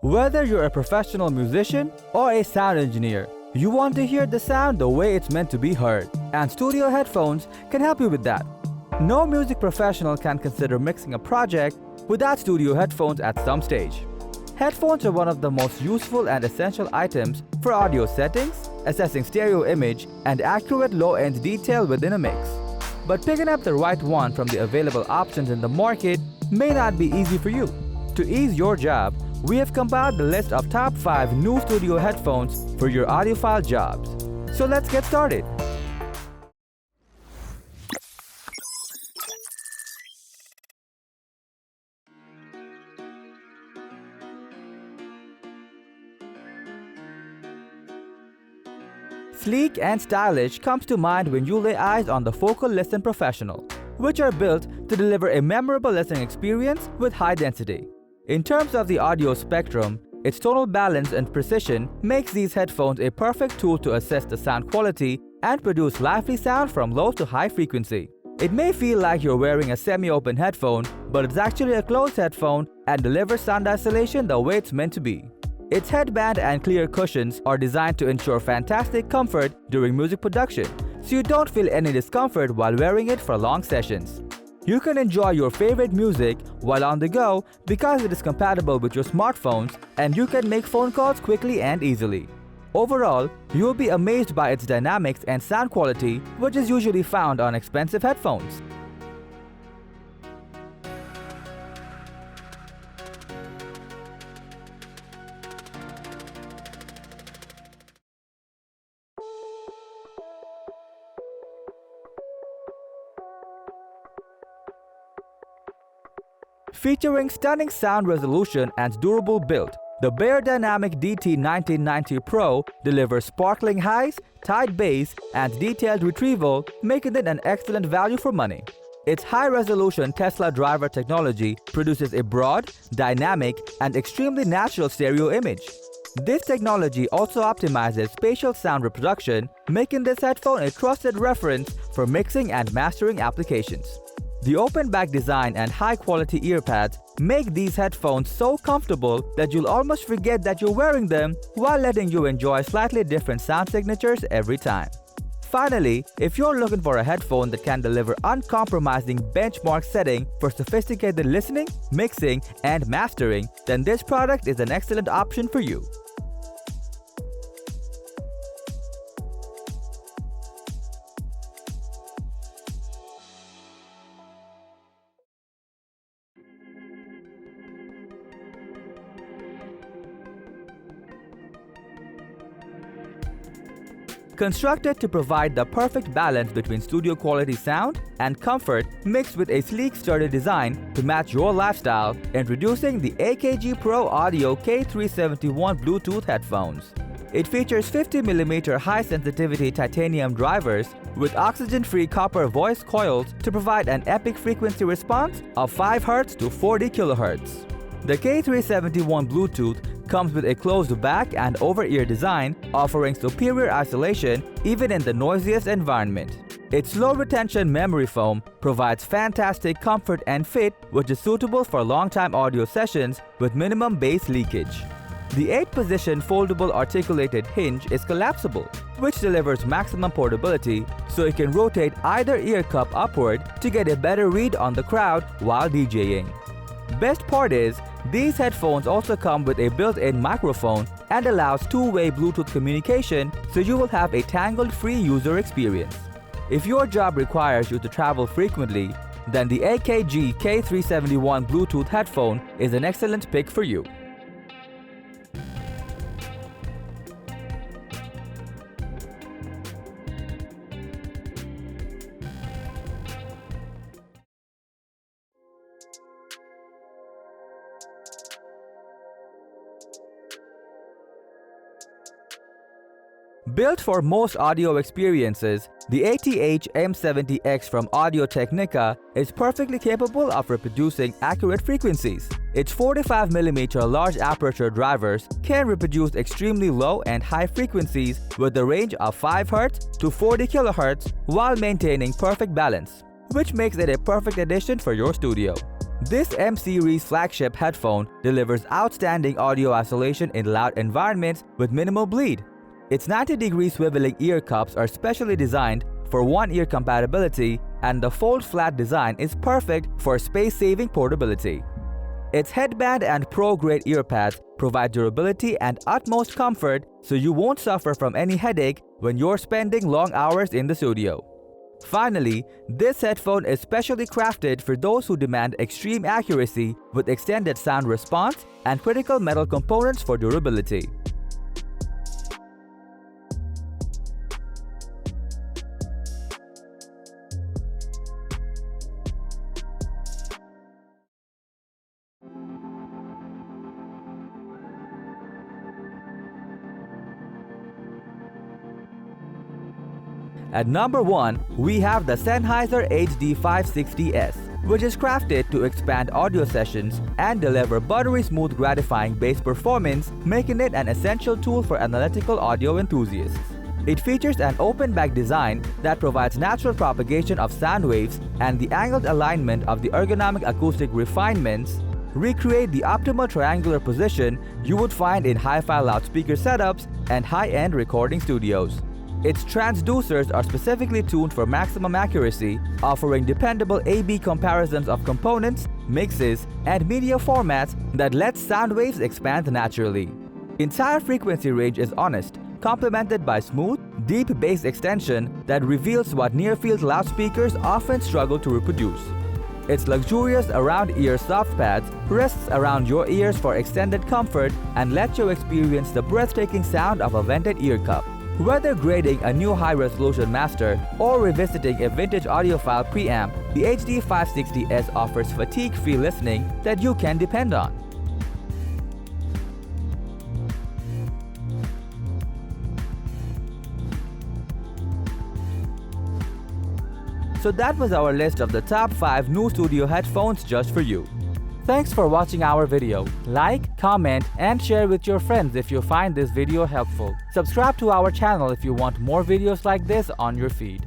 Whether you're a professional musician or a sound engineer, you want to hear the sound the way it's meant to be heard, and Studio Headphones can help you with that. No music professional can consider mixing a project without Studio Headphones at some stage. Headphones are one of the most useful and essential items for audio settings, assessing stereo image, and accurate low-end detail within a mix. But picking up the right one from the available options in the market may not be easy for you. To ease your job, we have compiled the list of top 5 new studio headphones for your audiophile jobs. So let's get started. Sleek and stylish comes to mind when you lay eyes on the Focal Listen Professional, which are built to deliver a memorable listening experience with high density. In terms of the audio spectrum, its tonal balance and precision makes these headphones a perfect tool to assess the sound quality and produce lively sound from low to high frequency. It may feel like you're wearing a semi-open headphone, but it's actually a closed headphone and delivers sound isolation the way it's meant to be. Its headband and clear cushions are designed to ensure fantastic comfort during music production, so you don't feel any discomfort while wearing it for long sessions. You can enjoy your favorite music while on the go because it is compatible with your smartphones and you can make phone calls quickly and easily. Overall, you will be amazed by its dynamics and sound quality, which is usually found on expensive headphones. Featuring stunning sound resolution and durable build, the Beyerdynamic DT 1990 Pro delivers sparkling highs, tight bass, and detailed retrieval, making it an excellent value for money. Its high-resolution Tesla driver technology produces a broad, dynamic, and extremely natural stereo image. This technology also optimizes spatial sound reproduction, making this headphone a trusted reference for mixing and mastering applications. The open-back design and high-quality earpads make these headphones so comfortable that you'll almost forget that you're wearing them while letting you enjoy slightly different sound signatures every time. Finally, if you're looking for a headphone that can deliver uncompromising benchmark setting for sophisticated listening, mixing, and mastering, then this product is an excellent option for you. Constructed to provide the perfect balance between studio quality sound and comfort mixed with a sleek, sturdy design to match your lifestyle, introducing the AKG Pro Audio K371 Bluetooth headphones. It features 50mm high-sensitivity titanium drivers with oxygen-free copper voice coils to provide an epic frequency response of 5 Hz to 40 kHz. The K371 Bluetooth comes with a closed back and over-ear design, offering superior isolation even in the noisiest environment. Its low-retention memory foam provides fantastic comfort and fit, which is suitable for long-time audio sessions with minimum bass leakage. The 8-position foldable articulated hinge is collapsible, which delivers maximum portability, so you can rotate either ear cup upward to get a better read on the crowd while DJing. Best part is, these headphones also come with a built-in microphone and allows two-way Bluetooth communication, so you will have a tangled-free user experience. If your job requires you to travel frequently, then the AKG K371 Bluetooth headphone is an excellent pick for you. Built for most audio experiences, the ATH-M70X from Audio-Technica is perfectly capable of reproducing accurate frequencies. Its 45mm large aperture drivers can reproduce extremely low and high frequencies with a range of 5 Hz to 40 kHz while maintaining perfect balance, which makes it a perfect addition for your studio. This M-series flagship headphone delivers outstanding audio isolation in loud environments with minimal bleed. Its 90-degree swiveling ear cups are specially designed for one-ear compatibility, and the fold-flat design is perfect for space-saving portability. Its headband and pro-grade ear pads provide durability and utmost comfort, so you won't suffer from any headache when you're spending long hours in the studio. Finally, this headphone is specially crafted for those who demand extreme accuracy with extended sound response and critical metal components for durability. At number 1, we have the Sennheiser HD560S, which is crafted to expand audio sessions and deliver buttery smooth gratifying bass performance, making it an essential tool for analytical audio enthusiasts. It features an open back design that provides natural propagation of sound waves, and the angled alignment of the ergonomic acoustic refinements recreate the optimal triangular position you would find in hi-fi loudspeaker setups and high-end recording studios. Its transducers are specifically tuned for maximum accuracy, offering dependable A/B comparisons of components, mixes, and media formats that let sound waves expand naturally. Entire frequency range is honest, complemented by smooth, deep bass extension that reveals what near-field loudspeakers often struggle to reproduce. Its luxurious around-ear soft pads rests around your ears for extended comfort and let you experience the breathtaking sound of a vented ear cup. Whether grading a new high-resolution master or revisiting a vintage audiophile preamp, the HD560S offers fatigue-free listening that you can depend on. So that was our list of the top 5 new studio headphones just for you. Thanks for watching our video. Like, comment, and share with your friends if you find this video helpful. Subscribe to our channel if you want more videos like this on your feed.